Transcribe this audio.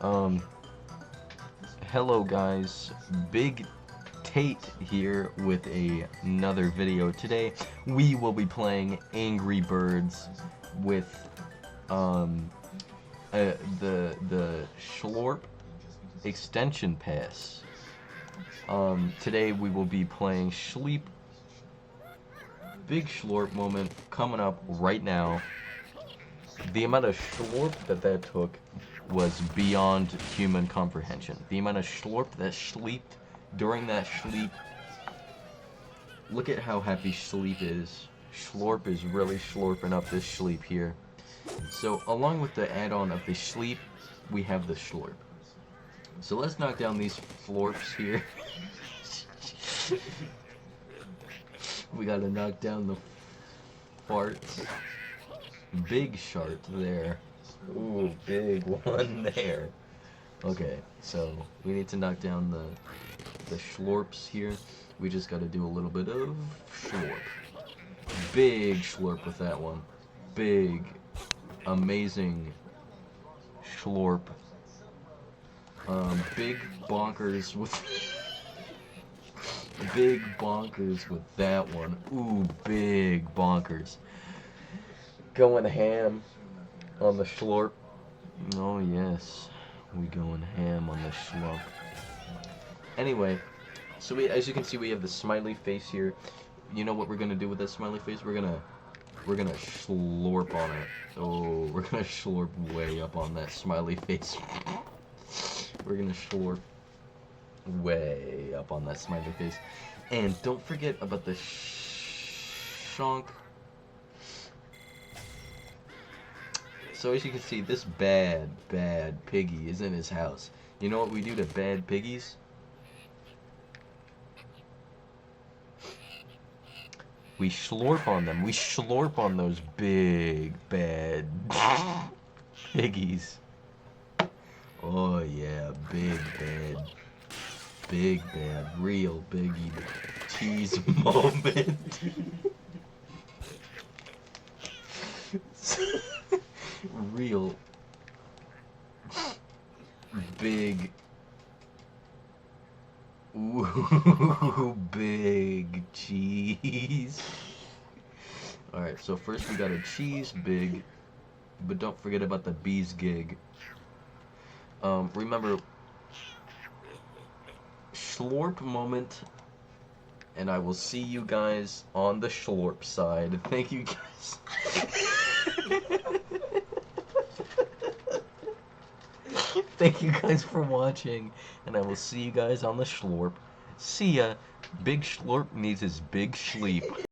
Um, Hello guys, Big Tate here with another video. Today we will be playing Angry Birds with the Schlorp extension pass. Today we will be playing Sleep. Big Schlorp moment coming up right now. The amount of Schlorp that took was beyond human comprehension. The amount of Schlorp that sleeped during that sleep. Look at how happy Sleep is. Schlorp is really slurping up this sleep here. So along with the add-on of the sleep, we have the Schlorp. So let's knock down these florps here. We gotta knock down the farts. Big shart there. Ooh, big one there. Okay, so we need to knock down the Schlorps here. We just gotta do a little bit of Schlorp. Big Schlorp with that one. Big, amazing Schlorp. Big bonkers with big bonkers with that one. Ooh, big bonkers. Going ham on the Schlorp. Oh yes, we going ham on the Schlorp. Anyway, so as you can see, we have the smiley face here. You know what we're gonna do with that smiley face? We're gonna Schlorp on it. Oh, we're gonna Schlorp way up on that smiley face. We're gonna Schlorp way up on that smiley face. And don't forget about the shonk. So as you can see, this bad piggy is in his house. You know what we do to bad piggies? We Schlorp on them. We Schlorp on those big, bad piggies. Oh yeah, big, bad, real biggie cheese moment. Real big, ooh, big cheese. Alright, so first we got a cheese big, but don't forget about the BIIIIG. Remember, Schlorp moment, and I will see you guys on the Schlorp side. Thank you guys. Thank you guys for watching, and I will see you guys on the Schlorp. See ya. Big Schlorp needs his big sleep.